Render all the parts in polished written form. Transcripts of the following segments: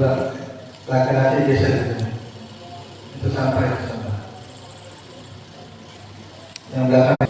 juga laki-laki geser itu sampai ke sana. Yang belakang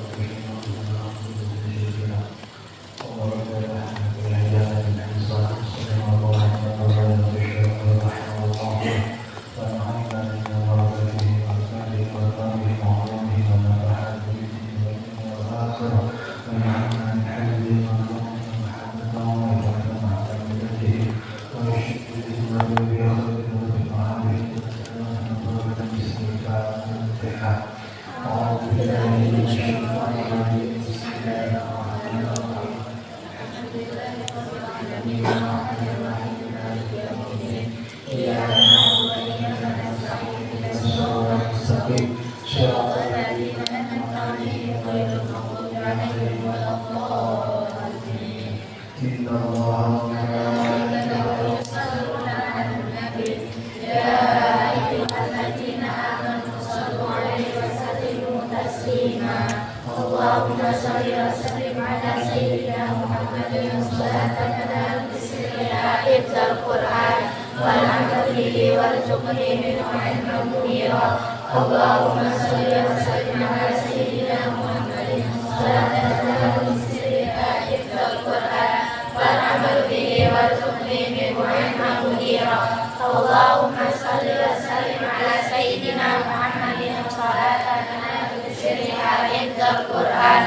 Allahumma sholli wa sallim ala sayyidina Muhammadin salatan ala bismillah hifdzal Qur'an wal amal bihi warzuqni minhu ilman munira. Allahumma sholli wa sallim ala sayyidina Muhammadin salatan ala bismillah hifdzal Qur'an wal amal bihi warzuqni minhu ilman munira. Allahumma sholli wa sallim ala sayyidina Muhammadin salatan ala bismillah hifdzal Qur'an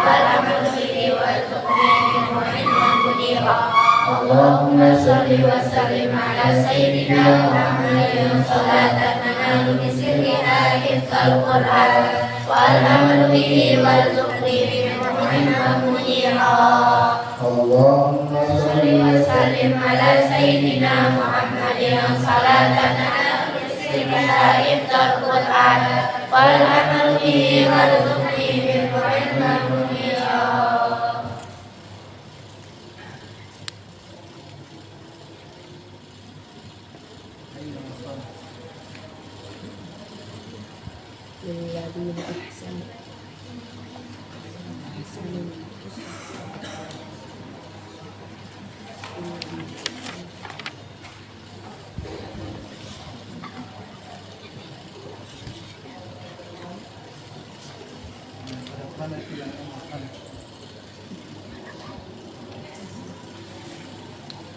wal amal bihi warzuqni minhu ilman munira. Allahumma sholli wa sallim ala sayyidina Muhammadin salatan ala bismillah hifdzal Qur'an wal amal bihi warzuqni minhu ilman munira. Allahumma sholli wa sallim ala sayyidina Muhammadin salatan ala bismillah hifdzal Qur'an wal amal bihi warzuqni minhu ilman munira. للذين أحسنوا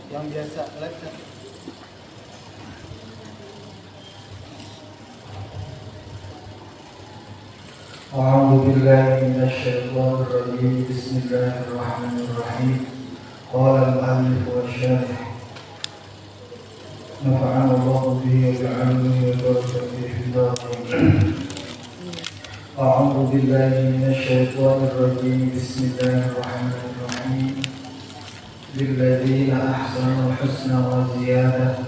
yang biasa lecet. A'udzu billahi minasyaitonir rajim. Bismillahirrahmanirrahim. Qala al-mu'allif wasyarih nafa'ana Allahu bihi wa bi'ilmihi wa barakatuhu fid dharain. A'udzu billahi minasyaitonir rajim. Bismillahirrahmanirrahim. Lilladzina ahsanul husna wa ziyadah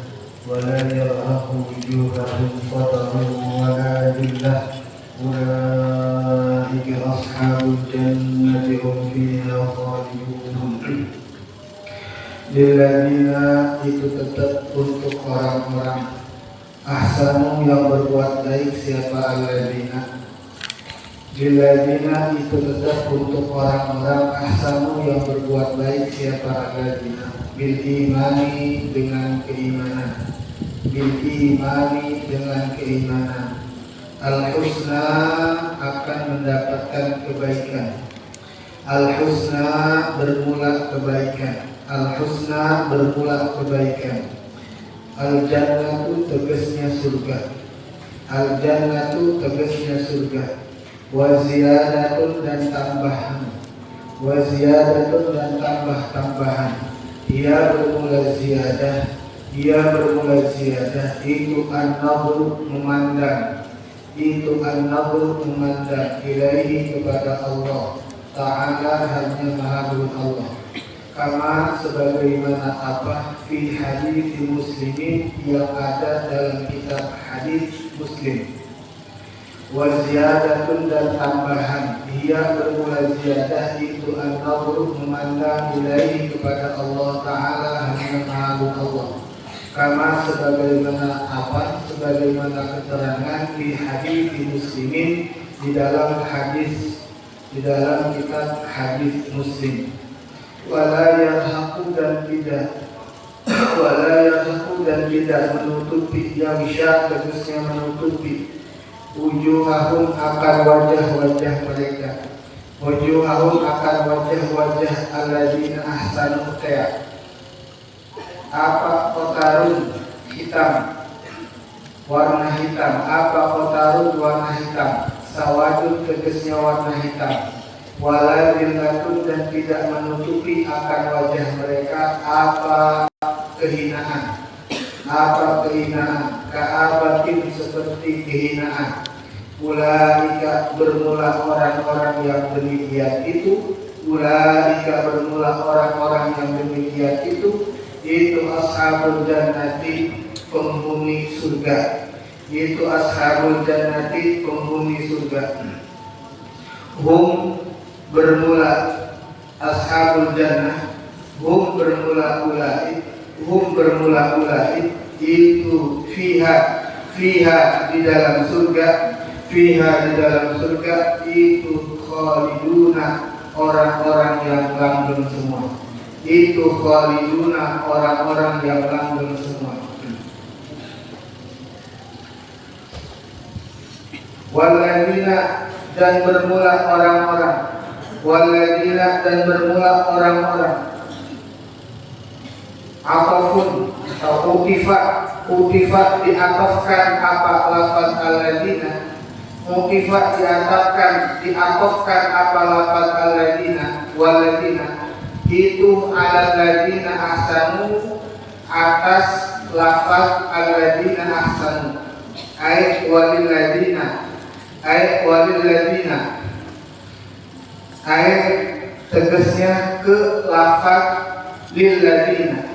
wa la yarhaqu wujuhahum qatarun wa la dhillah. Ulaika ashabul jannati hum fiha khalidun. Lilladzina itu tetap untuk orang-orang ahsanu yang berbuat baik. Siapa alladzina? Lilladzina itu tetap untuk orang-orang ahsanu yang berbuat baik. Siapa alladzina? Bil imani dengan keimanan. Bil imani dengan keimanan. Al-husna akan mendapatkan kebaikan. Al-husna bermula kebaikan. Al-husna bermula kebaikan. Al-jannatu tegasnya surga. Al-jannatu tegasnya surga. Wa ziyadatun dan tambahan. Wa ziyadatun dan tambah-tambahan. Ia bermula ziyadah. Ia bermula ziyadah. Itu an-nadhr memandang. Itu an-nadhr memandang ilaihi kepada Allah Ta'ala hanya maha Allah. Kama sebagaimana apa fi hadis muslimin yang ada dalam kitab hadis Muslim. Wa ziyadatun dan tambahan. Ia bermula ziyadah itu an-nadhr memandang ilaihi kepada Allah Ta'ala hanya maha Allah. Kama sebagaimana apa? Sebagaimana keterangan di hadis muslimin di dalam kitab hadis Muslim. Wala yarhaqu dan tidak wala yarhaku dan tidak menutupi, yaghsha tegusnya menutupi, wujuhahum akan wajah-wajah mereka, wujuhahum akan wajah-wajah alladzina ahsanu khayr. Apa kotarun hitam, warna hitam. Apa kotarun warna hitam, sawadun tegasnya warna hitam, wala dillatun dan tidak menutupi akan wajah mereka apa kehinaan, ka'abatin seperti kehinaan. Ulaika bermula orang-orang yang demikian itu, ulaika bermula orang-orang yang demikian itu ashabul jannati penghuni surga, itu ashabul jannati penghuni surga. Hum bermula ashabul jannah, hum bermula ulai itu fiha di dalam surga, itu khaliduna orang-orang yang langgeng semua, itu khaliduna orang-orang yang langgeng semua. Waladina dan bermula orang-orang apapun atau utifat diatofkan apa lafaz alladzina, diatofkan apa lafaz alladzina, waladina itu alladzina ahsanu atas lafaz alladzina ahsanu, walilladina tegasnya ke lafaz lilladina.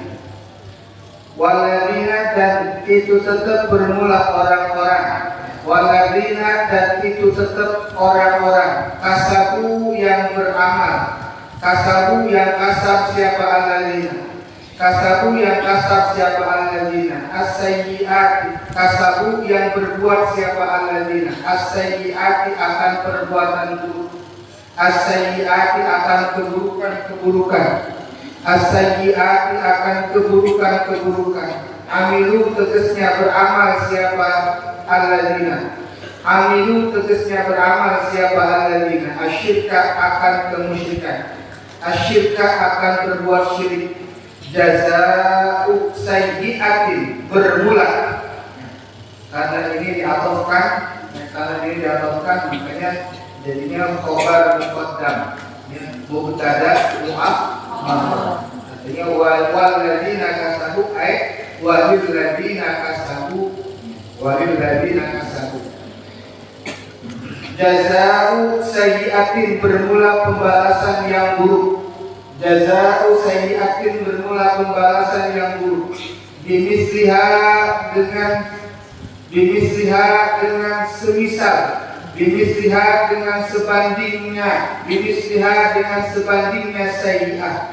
Waladina dan itu tetap bermula orang-orang, waladina dan itu tetap orang-orang kasabu yang beramal, kasabu yang kasab siapa alladzina, kasabu yang kasab siapa alladzina, as-sayyi'ati kasabu yang berbuat siapa alladzina, as-sayyi'ati akan perbuatan buruk, as-sayyi'ati akan keburukan, as-sayyi'ati akan keburukan. Amilu tegasnya beramal siapa alladzina, amilu tegasnya beramal siapa alladzina, asyirka akan kemusyrikan, asyirka akan berbuat syirik, jaza'u sayyi'atin bermula. Karena ini diatofkan makanya jadinya khobar muqaddam, mubtada mu'akhkhar. Artinya waladzina kasabu walilladzina kasabu. Jaza'u sayyi'atin bermula pembalasan yang buruk, jaza'u sayyi'atin bermula pembalasan yang buruk, bimisliha dengan semisal, bimisliha dengan sebandingnya sayyi'ah.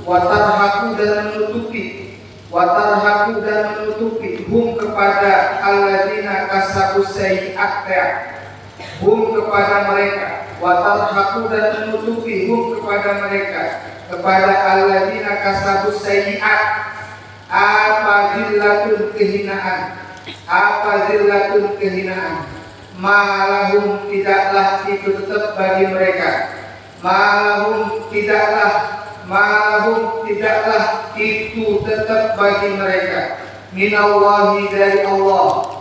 Watarhaku dan menutupi hum kepada alladzina kasabu sayyi'at, hum kepada mereka, watarhaku dan menutupi hum kepada mereka, kepada alladzina kasabu sayyi'at apa zillatun kehinaan, malahum tidaklah itu tetap bagi mereka, malahum tidaklah itu tetap bagi mereka, minallahi dari Allah,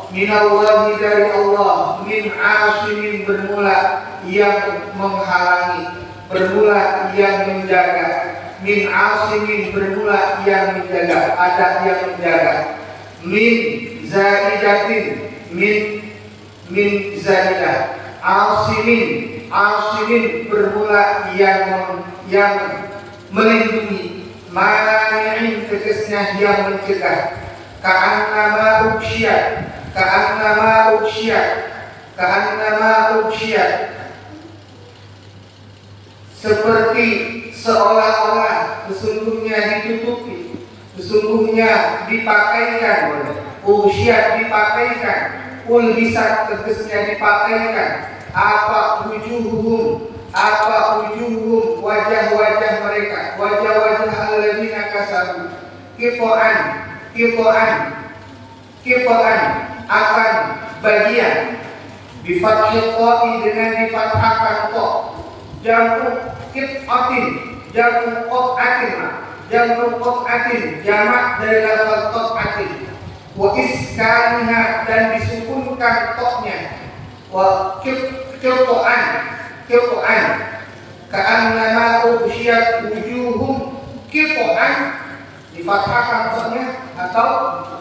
min asimin bermula yang menghalangi, bermula yang menjaga, min asimin bermula yang menjaga, ada yang menjaga, min zaidatin min zaidah, asimin bermula yang melindungi, mani'in tegasnya yang mencegah, ka'annama uksiyat seperti seolah-olah sesungguhnya ditutupi, sesungguhnya dipakaikan, uksiyat dipakaikan, ulbisat tegasnya dipakaikan apa wujuhum apa wujuhum, wajah-wajah mereka, wajah-wajah alladzina kasabu, kipoan akan bagian bifathil qa'i dengan difathahkan qa, jamu qit'atin, jamu qat'atin, jamak dari lafaz qat'atin, wa iskaniha dan disukunkan qa-nya, wa qit'an ka'annama ubsyat wujuhum qit'an, difathahkan qa-nya atau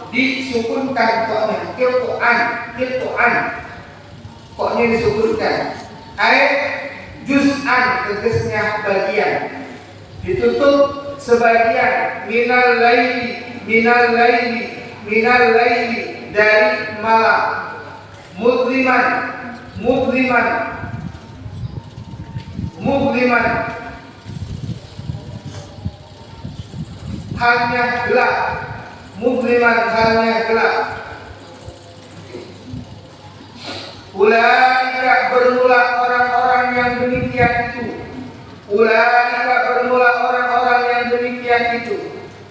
disukunkan qa-nya, qit'an qa-nya disukunkan, juz'an tegasnya bagian, ditutup sebagian, minal laili dari malam, mudliman halnya gelap, ulaika bermula orang-orang yang demikian itu,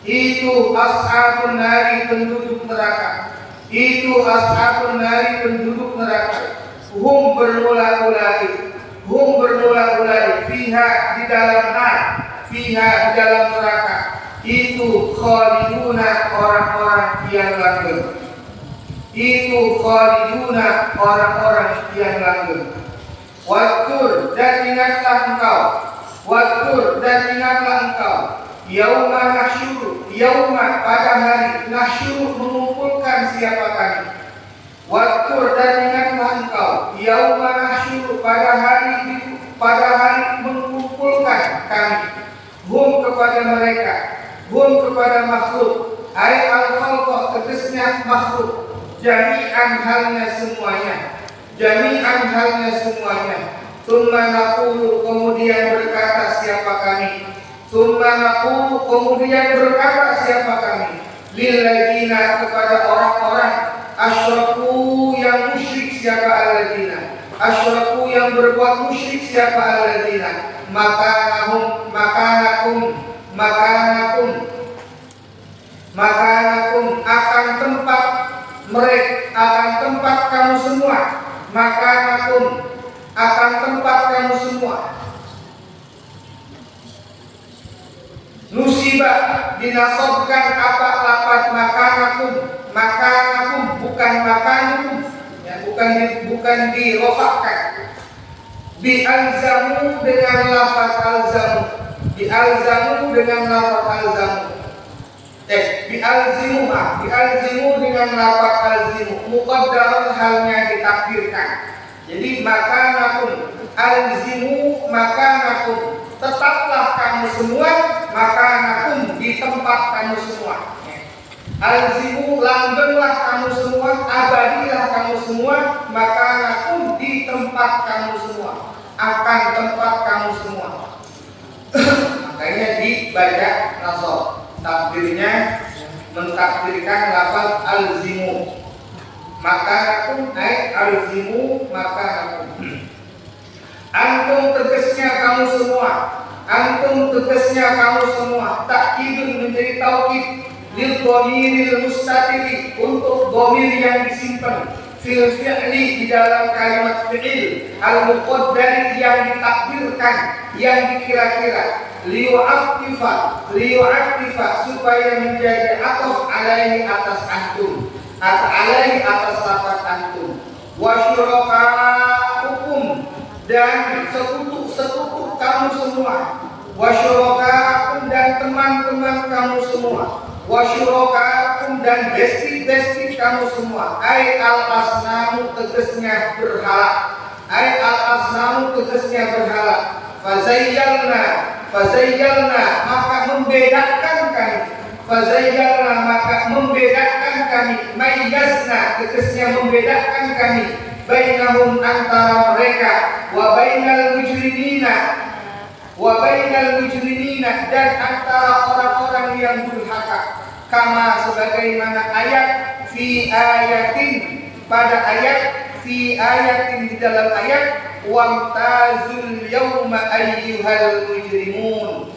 itu ashabun nari penduduk neraka, hum bermula ulai fiha di dalam neraka, itu khaliduna orang-orang yang langgeng, Wakur dan ingatlah engkau yauma pada hari nasyuru mengumpulkan siapa kami. Wakur dan ingatlah engkau yauma nasyuru pada hari mengumpulkan kami, hum kepada makhluk, ai al-khalqa tegasnya makhluk, jami'an halnya semuanya. Tsumma naqulu kemudian berkata siapa kami, lil ladina kepada orang-orang asyraku yang musyrik siapa alladzina, asyraku yang berbuat musyrik siapa alladzina, makanakum akan tempat kamu semua, Nusibah dinasobkan apa lafaz makanakum bukan makanukum, ya, bukan dirofakkan. Bi'alzamu dengan lafaz alzamu, bi'alzimu dengan lafaz alzimu, muqaddarun halnya ditakdirkan. Jadi makanakum, alzimu makanakum, tetaplah kamu semua, makanakum di tempat kamu semua. Alzimu langgenglah kamu semua, abadilah kamu semua, makanakum di tempat kamu semua, akan tempat kamu semua. Makanya dibaca nasab, takdirnya mentakdirkan lafaz alzimu. Makanakum ay alzimu makanakum. Antum tegasnya kamu semua, takkidun menjadi taukid, lil dhamiril mustatiri untuk dhamir yang disimpan, fil fi'li di dalam kalimat fi'il, al muqaddar yang ditakdirkan, yang dikira-kira, liyu'attifa supaya menjadi ataf alaihi atas antum, atau alaihi atas lafaz antum, wa syuraka'ukum dan sekutu kamu semua, wa syuraka'ukum dan teman-teman kamu semua, wa syuraka'ukum dan besti-besti kamu semua, ai al-asnamu tegasnya berhala, fazayyalna maka membedakan kami, mayyazna tegasnya membedakan kami, bainahum antara mereka, wa bainal mujrimina dan antara orang-orang yang durhaka, kama sebagaimana ayat fi ayatin pada ayat, fi ayatin di dalam ayat, wamtazul yawma ayyuhal mujrimun.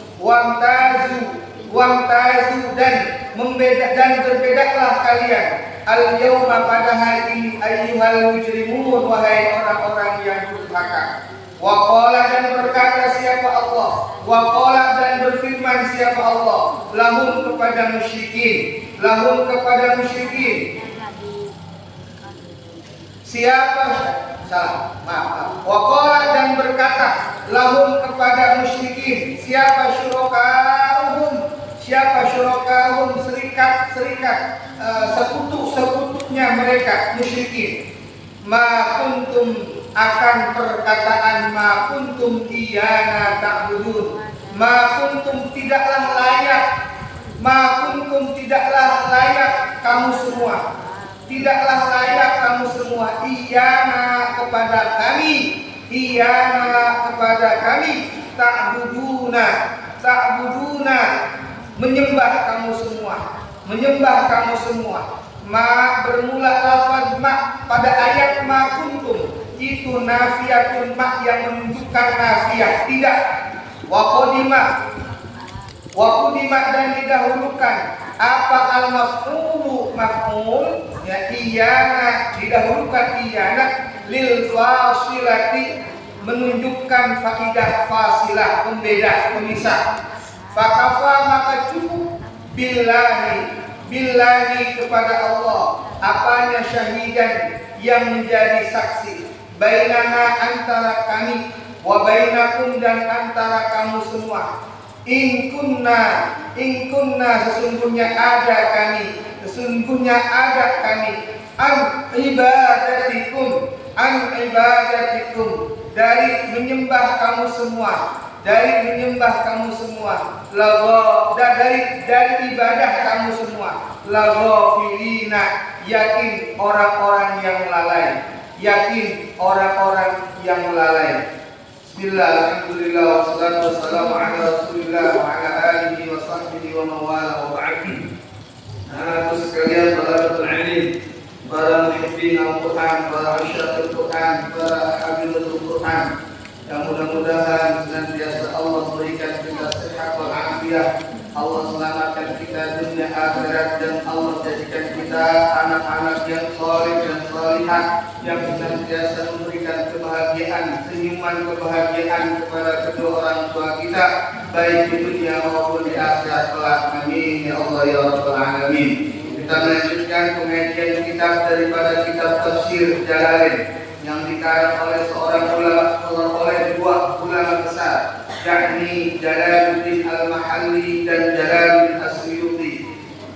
Wamtazu dan berbedalah kalian al yawma pada hari ini ayyuhal mujrimun wahai orang-orang yang durhaka. Wa qala dan berkata siapa Allah, wa qala dan berfirman siapa Allah, lahum kepada musyrikin, siapa salah maaf. Wa qala dan berkata lahum kepada musyrikin, siapa syurakahum serikat sekutu-sekutunya mereka musyrikin. Ma kuntum akan perkataan ma kuntum iyana ta'budun. Ma kuntum tidaklah layak kamu semua. Tidaklah layak kamu semua iyana kepada kami ta'buduna menyembah kamu semua. Ma bermula lafaz ma pada ayat ma kuntum itu nafiyatun ma yang menunjukkan nafiyah tidak. Wa qudima dan didahulukan apa al maf'ul ya iyana didahulukan iyana lil fasilati menunjukkan faidah fasilah pembeda pemisah. Fakafa maka cukup billahi kepada Allah apanya syahidan yang menjadi saksi bainana antara kami wa bainakum dan antara kamu semua. In kunna sesungguhnya ada kami an ibadatikum dari menyembah kamu semua dari ibadah kamu semua laghafilina yakin orang-orang yang lalai. Bismillah, alhamdulillah, wassalatu wassalamu ala rasulillah wa ala alihi wa sahbihi wa mawala wa ba'd. Anak sekalian, para alim, para muhibbin Al-Quran, para asyikul Quran, para hafizatul Quran, yang mudah-mudahan senantiasa Allah berikan kita sehat wal afiat, Allah selamatkan kita dunia akhirat, dan Allah jadikan kita anak-anak yang saleh dan salihah yang senantiasa memberikan kebahagiaan, senyuman kebahagiaan kepada kedua orang tua kita baik di dunia maupun di akhirat kelak. Amin ya Allah ya rabbal alamin. Kita melanjutkan pengajian kitab daripada kitab Tafsir Jalalain yang dikarang oleh dua ulama besar, yakni Jalaluddin Al-Mahalli dan Jalaluddin As-Suyuti,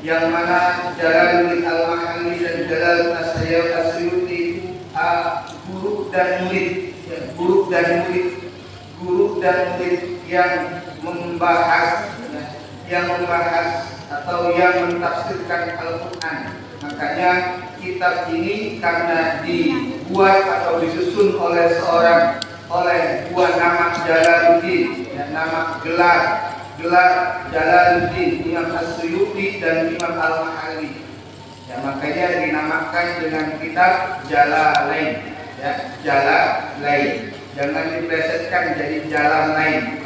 yang mana Jalaluddin Al-Mahalli dan Jalaluddin As-Suyuti guru dan murid yang membahas atau yang mentafsirkan Al-Quran. Makanya kitab ini karena dibuat atau disusun oleh dua nama Jalaluddin, nama gelar Jalaluddin, Imam As-Suyuti dan Imam Al-Mahalli. Ya, makanya dinamakan dengan kitab Jalalain. Ya, Jalalain. Jangan diplesetkan jadi jalan lain.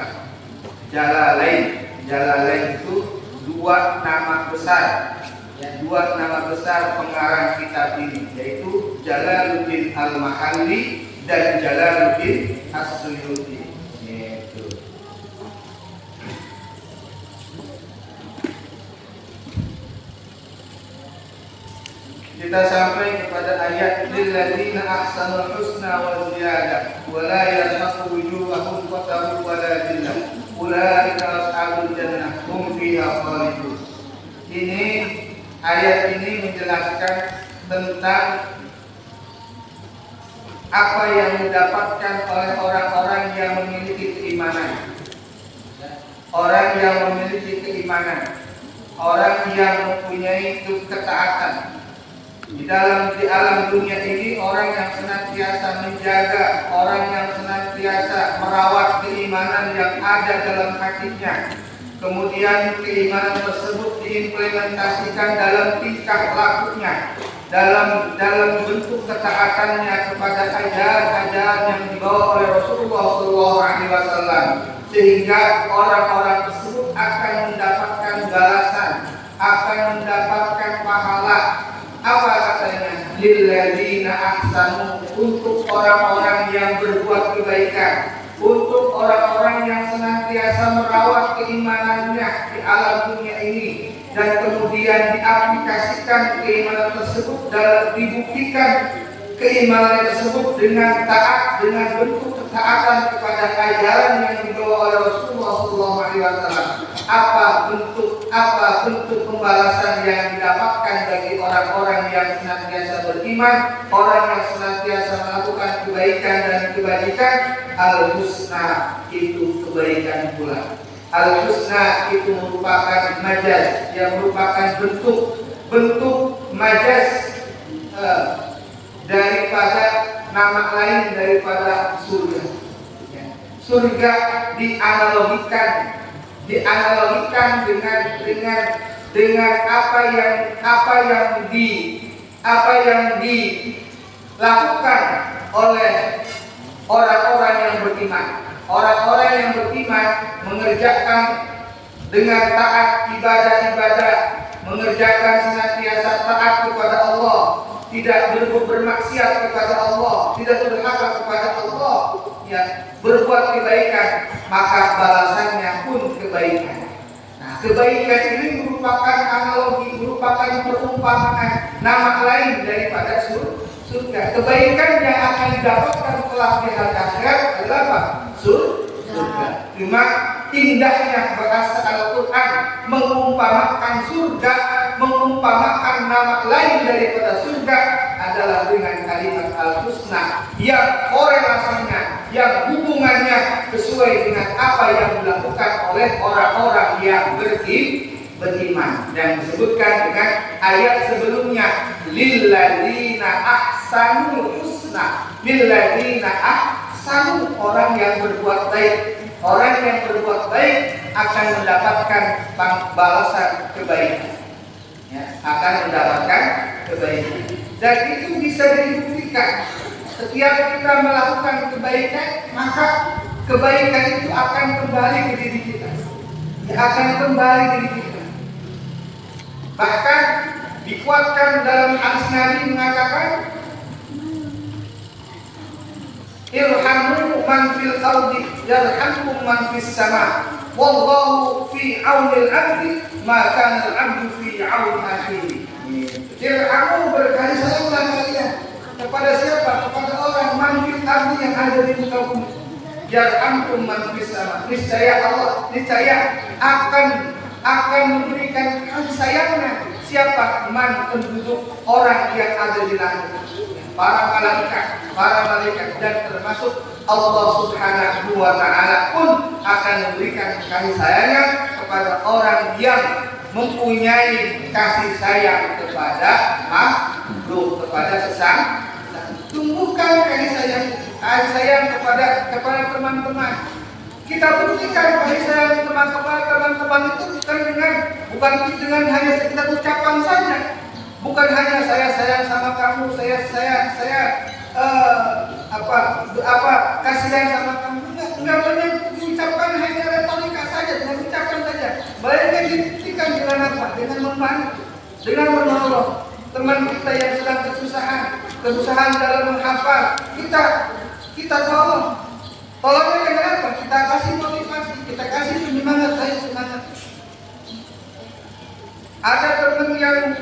Jalalain itu dua nama besar. Ya, dua nama besar pengarang kitab ini, yaitu Jalaluddin Al-Mahalli dan Jalaluddin As-Suyuti. Kita sampai kepada ayat lilladzina ahsanul husna wa ziyadah wa la yarhaqu wujuhahum qatarun wa la dhillah ulaika ashabul jannah hum fiha khalidun. Ini ayat ini menjelaskan tentang apa yang didapatkan oleh orang-orang yang memiliki keimanan. Orang yang memiliki keimanan, orang yang mempunyai ketaatan. Di alam dunia ini orang yang senantiasa menjaga, orang yang senantiasa merawat keimanan yang ada dalam hatinya. Kemudian keimanan tersebut diimplementasikan dalam tingkah lakunya, dalam bentuk ketaatannya kepada ajaran-ajaran yang dibawa oleh Rasulullah SAW, sehingga orang-orang tersebut akan mendapatkan balasan, akan mendapatkan pahala. Apa katanya? Lilladzina ahsanu, untuk orang-orang yang berbuat kebaikan, untuk orang-orang yang senantiasa merawat keimanannya di alam dunia ini, dan kemudian diaplikasikan keimanan tersebut dalam dibuktikan keimanan tersebut dengan taat, dengan bentuk ketaatan kepada ajaran yang dibawa oleh Rasulullah SAW. Apa bentuk pembalasan yang didapatkan bagi orang-orang yang senantiasa beriman, orang yang senantiasa melakukan kebaikan dan kebajikan? Al-husna, itu kebaikan pula. Al-husna itu merupakan majaz, yang merupakan bentuk majaz daripada nama lain daripada surga. Surga dianalogikan dengan apa yang dilakukan oleh orang-orang yang beriman. Orang-orang yang beriman mengerjakan dengan taat ibadah-ibadah, mengerjakan senantiasa taat kepada Allah, tidak bermaksiat kepada Allah, tidak durhaka kepada Allah, ya, berbuat kebaikan, maka balasannya pun kebaikan. Nah, kebaikan ini merupakan analogi, merupakan perumpamaan, nama lain daripada surga. Kebaikan yang akan didapatkan kelak di hari akhirat adalah apa? Surga. Cuma indahnya bahasa Al-Quran mengumpamakan surga, mengumpamakan nama lain daripada surga adalah dengan kalimat al-husna yang korelasinya, yang hubungannya sesuai dengan apa yang dilakukan oleh orang-orang yang beriman, yang disebutkan dengan ayat sebelumnya, lilladzina ahsanul husna, lilladzina ahsanu, orang yang berbuat baik. Orang yang berbuat baik akan mendapatkan balasan kebaikan, ya, akan mendapatkan kebaikan. Dan itu bisa dibuktikan. Setiap kita melakukan kebaikan, maka kebaikan itu akan kembali ke diri kita, ya, akan kembali ke diri kita. Bahkan dikuatkan dalam hadis Nabi mengatakan, irhamu man fil ardi yarhamkum man fis sama, wallahu fi aunil abdi ma kana al abdu fi auni akhihi. Irhamu, berkasih sayanglah kalian kepada siapa? Kepada orang man fil ardi, yang ada di muka bumi. Yarhamkum man fis sama, niscaya Allah akan memberikan kasih sayangnya siapa? Man, penduduk orang yang ada di langit, para malaikat, dan termasuk Allah Subhanahu wa Ta'ala pun akan memberikan kasih sayangnya kepada orang yang mempunyai kasih sayang kepada makhluk, kepada sesama. Tumbuhkan kasih sayang kepada teman-teman. Kita buktikan kasih sayang teman-teman itu bukan dengan hanya sekedar ucapan saja. Bukan hanya saya sayang sama kamu, saya kasih sayang sama kamu. Enggak banyak diucapkan hanya retorika saja, dengan ucapan saja. Baiknya dibuktikan dengan apa? Dengan membantu, dengan menolong teman kita yang sedang kesusahan dalam menghafal. Kita tolong. Tolongnya dengan apa? Kita kasih motivasi, kita kasih penyemangat, saya semangat. Ada teman yang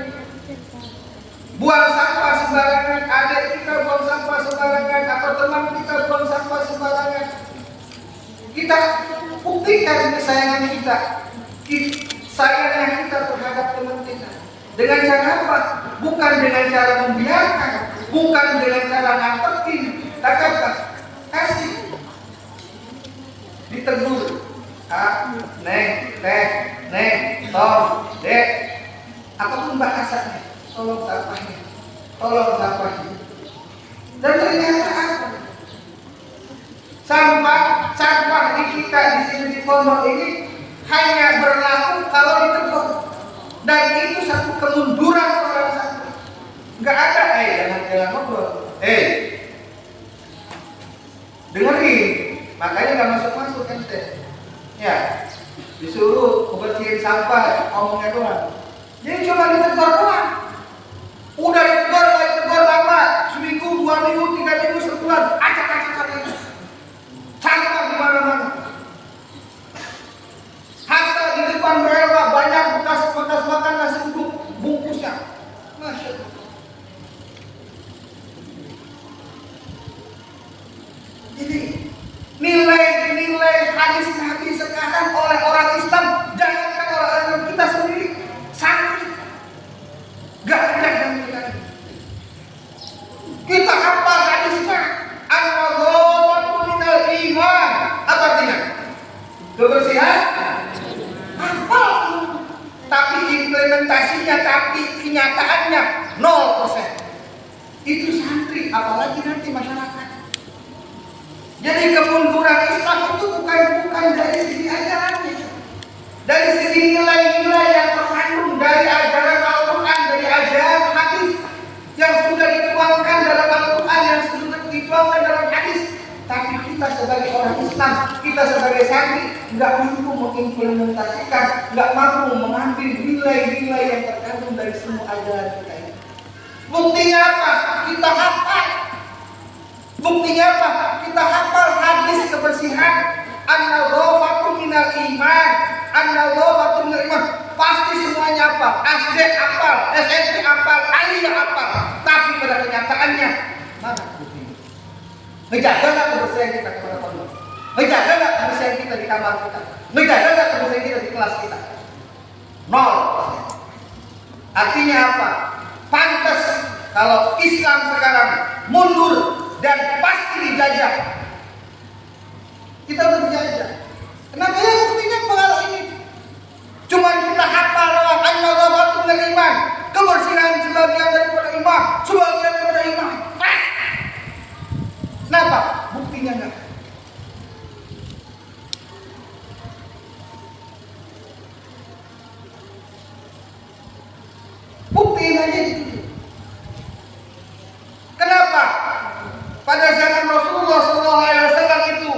buang sampah sembarangan, adik kita buang sampah sembarangan, atau teman kita buang sampah sembarangan. Kita buktikan kesayangan kita, sayangnya kita terhadap teman kita. Dengan cara apa? Bukan dengan cara membiarkan, bukan dengan cara nampakin, tapi apa? Kasih, ditegur. Neng, tom, dek, apapun bahasanya. Tolong sampahnya. Dan ternyata apa? Sampah di kita di sini di pondok ini hanya berlaku kalau ditegur. Dan itu satu kemunduran orang sampah. Enggak ada sampah, ngomongnya doang. Jadi cuma ditegur doang. Udah ditegur lama, seminggu, 2 minggu, 3 minggu, sebulan, acak. Sampah di mana-mana. Hatta di depan mereka banyak bekas makan nasi uduk bungkusnya. Masya Allah. Jadi nilai hadis Nabi sekarang oleh orang Islam, jangankan orang kita sendiri, santri gak ada yang nilai. Kita hafal hadisnya, an-nadhafatu minal iman. Apa artinya? Kebersihan. Hafal. Tapi implementasinya, tapi kenyataannya 0%. Itu santri, apalagi nanti masyarakat. Jadi kemunduran Islam itu bukan dari segi ajarannya, dari segi nilai-nilai yang terkandung dari ajaran Al-Quran, dari ajaran hadis yang sudah dituangkan dalam Al-Quran, yang sudah dituangkan dalam hadis. Tapi kita sebagai orang Islam, kita sebagai santri nggak mampu mengimplementasikan, nggak mampu mengambil nilai-nilai yang terkandung dari semua ajaran kita ini. Buktinya apa? Kita hafal. Buktinya apa? Kita hafal hadis kebersihan. An-nadhafatu minal iman. An-nadhafatu minal iman. Pasti semuanya apa? SD hafal, SMP hafal, aliyah hafal. Tapi pada kenyataannya mana buktinya? Ngejaga nggak kebersihan kita kepada Allah? Ngejaga nggak kebersihan kita di kamar kita? Ngejaga nggak kebersihan kita di kelas kita? 0%. Artinya apa? Pantas kalau Islam sekarang mundur dan pasti dijajah. Kita berjajah. Kenapa ya buktinya pengaruh ini? Cuma kita hafal doang, an-nadhafatu minal iman. Kebersihan sebagian daripada iman, sebagian daripada iman. Kenapa? Buktinya enggak. Buktiin aja gitu. Kenapa? Pada zaman Rasulullah SAW itu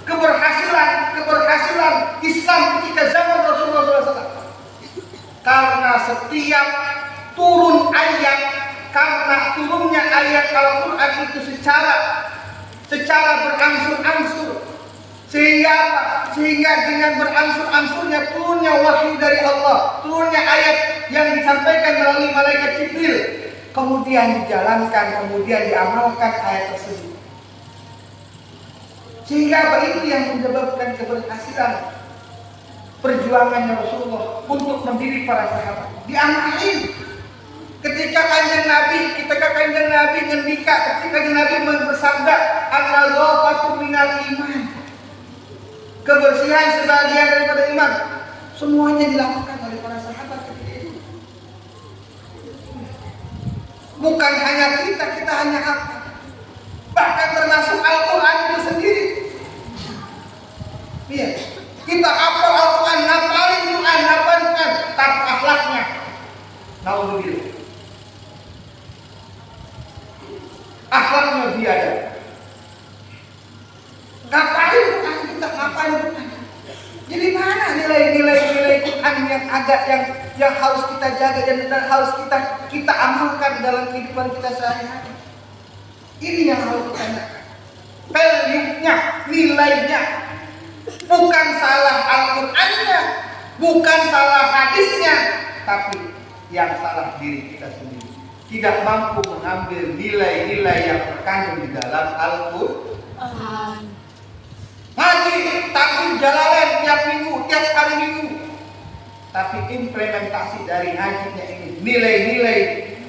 keberhasilan Islam ketika zaman Rasulullah SAW. Karena setiap turun ayat, karena turunnya ayat Al-Quran itu secara berangsur-angsur. Sehingga dengan berangsur-angsurnya turunnya wahyu dari Allah, turunnya ayat yang disampaikan melalui malaikat Jibril, kemudian dijalankan, kemudian diamalkan ayat tersebut. Sehingga apa itu yang menyebabkan keberhasilan perjuangannya Rasulullah untuk mendidik para sahabat. Diamalin. Ketika kanjeng Nabi ngendika, ketika Nabi bersabda, an-nadhafatu minal iman. Kebersihan sebagian daripada iman. Semuanya dilakukan oleh para sahabat ketika itu. Bukan hanya kita hanya hafal. Bahkan termasuk Al-Quran itu sendiri. Iya, kita hafal Al-Quran, ngapalin Quran, tapi akhlaknya naudzubillah. Akhlaknya biada. Ngapalin Quran, kita ngapalin Quran. Jadi mana nilai-nilai Quran yang ada yang harus kita jaga dan harus kita amalkan dalam kehidupan kita sehari-hari? Ini yang harus kita tanyakan. Value-nya, nilainya. Bukan salah Al-Qur'annya, bukan salah hadisnya, tapi yang salah diri kita sendiri. Tidak mampu mengambil nilai-nilai yang terkandung di dalam Al-Qur'an. Ngaji, tafsir Jalalain tiap hari minggu. Tapi implementasi dari ngajinya ini, nilai-nilai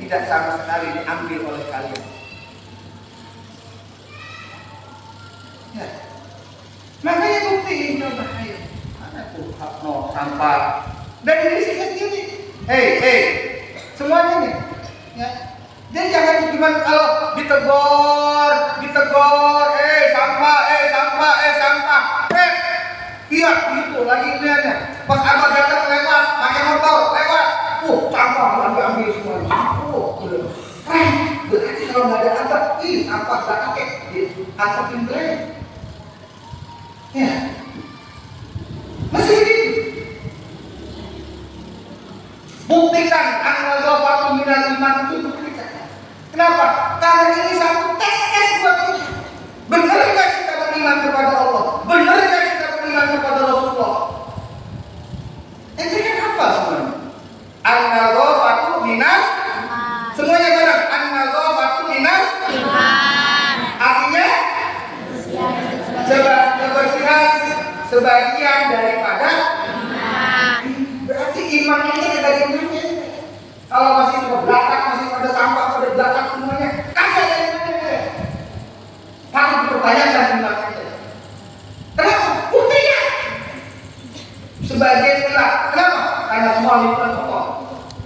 tidak sama sekali diambil oleh kalian. Ya. Makanya buktiin coba ayo. Mana tuh hapno sampah. Dan ini sendiri. Hei, semuanya nih. Ya. Jadi jangan cuma kalau ditegur, sampah. Iya gitu lagi lihatnya. Pas abang datang lewat, pakai motor lewat. Sampah ambil semuanya. Berarti kalau nggak ada atap, sampah nggak pakai. Atapin brand. Ya, masih begitu. Buktikan an-nadhafatu minal iman itu buktikan. Kenapa? Karena ini satu tes buat kita. Benarkah kita beriman kepada Allah? Benarkah kita beriman kepada Rasulullah? Itu kan apa semuanya? An-nadhafatu minal semuanya barang. An-nadhafatu minal Iman. artinya kebersihan sebagian daripada Iman. berarti iman ini bagaimana? Kalau masih pada belakang, masih pada sampah, pada belakang semuanya, kagak ada imannya. Patut dipertanyakan iman kita. Kenapa? Buktinya sebagian hilang. Kenapa? Karena semua lingkungan kotor.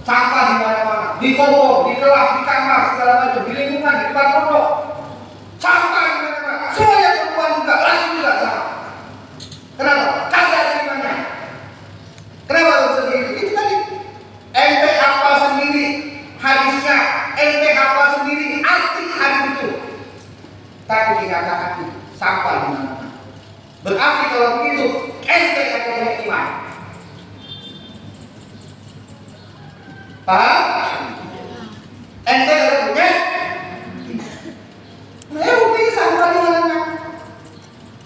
Sampah di mana-mana, di kompor, di kelas, di kamar, segala macam, di lingkungan, di tempat pondok. Sampah di mana-mana, semuanya perempuan juga, laki juga sama. Kenapa? Kagak ada imannya. Kenapa harus seperti itu? Itu tadi. Ente hafal sendiri hadisnya, ente hafal sendiri arti hadis itu. Tapi tidak hati, sampah di mana-mana. Berarti kalau begitu, ente akan punya iman. Paham? Ente akan punya iman. Buktinya sampah di mana-mana.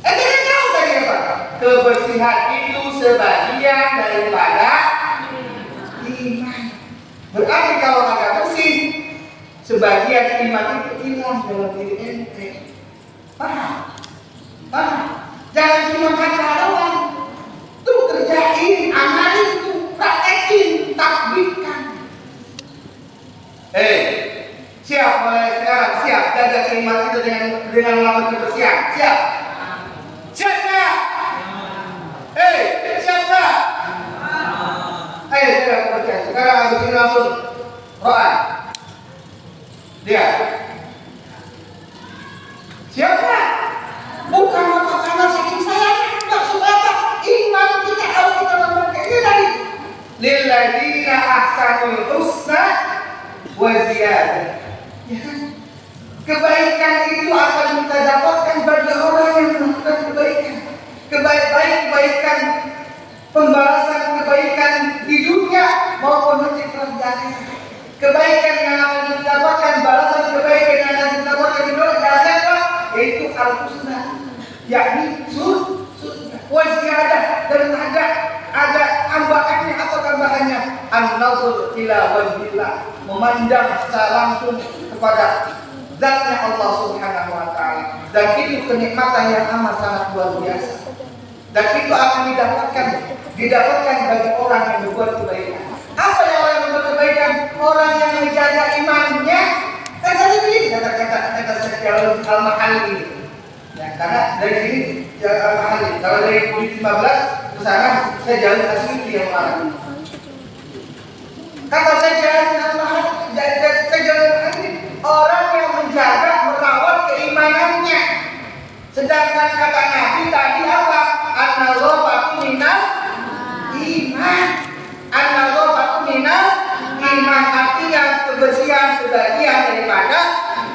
Ente kan tahu tadi apa? Kebersihan itu sebagian daripada iman. Berarti kalau agak bersih, sebagian iman itu hilang dalam diri ente. Paham? Paham? Jangan cuma kata doang. Tuh kerjain, amalin tuh, praktekin, takbirkan. Siap mulai sekarang, siap jaga keimanan kita dengan melakukan kebersihan. Siap? Siap nggak? Siap nggak? Ayo kita kebersihan. Sekarang habis ini langsung ro'an. Lihat. Siap nggak? Bukan apa karena saking sayangnya, enggak supaya apa? Iman kita harus kita memperbaiki. Ini tadi. Lilladzina ahsanul husna wa ziyadah. Ya kan? Kebaikan itu akan kita dapatkan bagi orang yang melakukan kebaikan. Kebaikan, pembalasan kebaikan di dunia maupun nanti kelak. Kebaikan yang akan kita dapatkan, balasan kebaikan yang akan kita dapatkan di dunia yaitu al-husna, yakni surga. Waziyadah, dan ada tambahannya. Apa tambahannya? An-nazar ila wajhillah, memandang secara langsung kepada zatnya Allah Subhanahu wa taala. Dan itu kenikmatan yang amat sangat luar biasa. Dan itu akan didapatkan bagi orang yang berbuat kebaikan. Apa yang orang yang berbuat kebaikan? Orang yang menjaga imannya. Kan tadi begini kata Syekh Al-Mahali ini. Ya, karena dari sini Al-Mahali. Kalau dari 15 ke sana saya jalan asli yang marah. Kata saya jalan orang yang menjaga, merawat keimanannya. Sedangkan kata Nabi tadi apa? An-nadhafatu minal iman. An-nadhafatu minal iman, artinya kebersihan sebagian daripada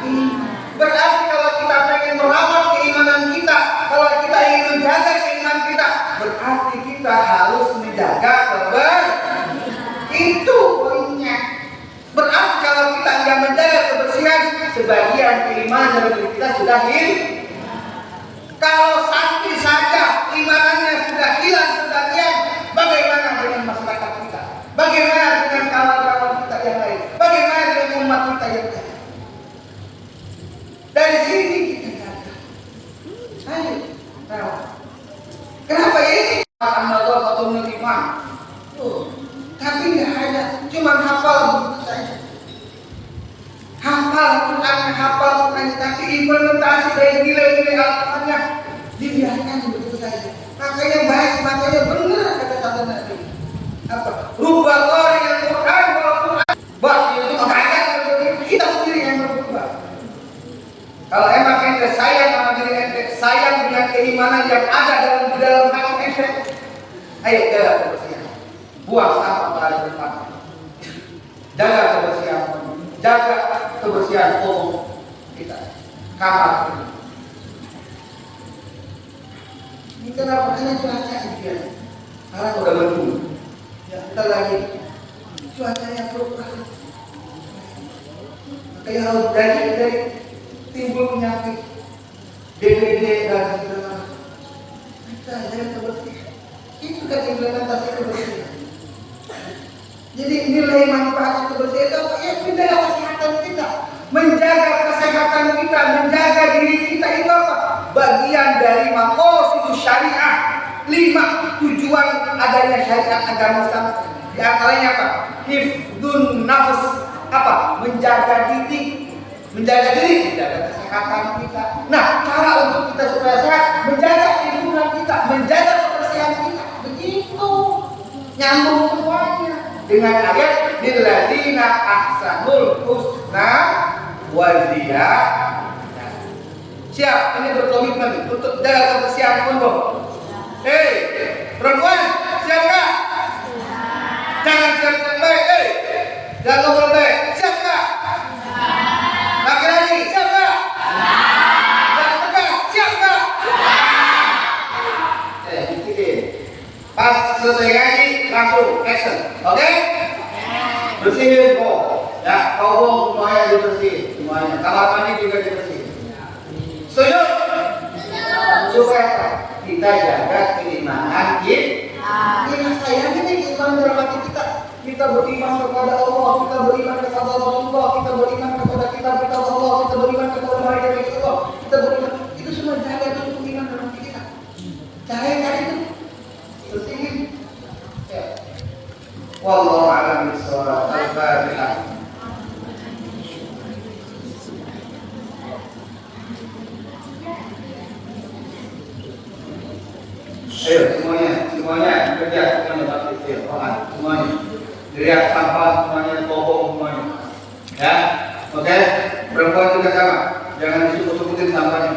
iman. Berarti kalau kita pengen merawat keimanan kita, kalau kita ingin menjaga keimanan kita, berarti kita harus menjaga kebersihan. Itu poinnya. Berarti kalau kita tidak menjaga kebersihan, sebagian keimanan dari diri kita sudah hilang. Kalau santri saja imanannya sudah hilang sebagian, bagaimana dengan masyarakat kita? Bagaimana dengan kawan-kawan kita yang lain? Bagaimana dengan umat kita yang lain? Dari sini kita jaga. Ayo, rawat. Kenapa ini? An-nadhafatu atau iman. Tapi nggak ada, cuma hafal begitu saja. Hafal Quran, tapi implementasi dari nilai-nilai Al-Qurannya dibiarkan begitu saja. Makanya baik, makanya benar kata Nabi. Apa? Rubah qari al-Quran wal Quran. Bah, itu banyak kita sendiri yang berubah. Kalau emang ente sayang sama diri ente, sayang dengan keimanan yang ada dalam hati ente, ayo jaga kebersihan. Buang sampah pada tempat. Jaga kebersihan. Jaga kebersihan umum kita, kamar kita. Ini kenapa? Karena cuaca dia. Karena udah mendung. Ya kita lagi cuacanya berubah. Kayak harus dari timbul penyakit DBD dan segala macam. Kita jaga kebersihan. Itu kan implementasi kebersihan. Jadi nilai manfaat kebersihan itu apa? Ya menjaga kesehatan kita, menjaga kesehatan kita, menjaga diri kita itu apa? Bagian dari maqasidus syariah. 5 tujuan adanya syariat agama Islam. Di antaranya apa? Hifdzun nafs. Apa? Menjaga diri, menjaga kesehatan kita. Nah, cara untuk kita supaya sehat, menjaga lingkungan kita, menjaga kebersihan kita. Begitu nyambung semuanya dengan ayat lilladzina ahsanul husna wa ziyadah. Siap, ini berkomitmen untuk jaga kebersihan pondok. Hei, perempuan, siap gak? Jangan siap-siap baik, jangan ngobrol baik. Siap gak? Laki-laki, siap gak? Jangan tegas, siap gak? Bikin. Pas selesai ngaji, langsung action. Oke? Bersihin kok. Ya, kau semuanya dibersihin. Semuanya. Kamar mandi juga dibersihin. Setuju? Supaya apa? Kita jaga keimanan kita. Ini sayang ini iman dalam hati kita. Kita beriman kepada Allah, kita beriman kepada Rasulullah, kita beriman kepada kitab Allah, kita beriman kepada malaikat Allah, kita beriman. Itu semua jaga dulu iman dalam hati kita. Cara itu bersihin. Ya. Wallahu a'lam bishawab. Al-Fatihah. Ayo semuanya kerja, semuanya bakti, semuanya teriak sampah, semuanya tolong semuanya, ya, oke, perempuan juga sama, jangan disebut-sebutin sampahnya.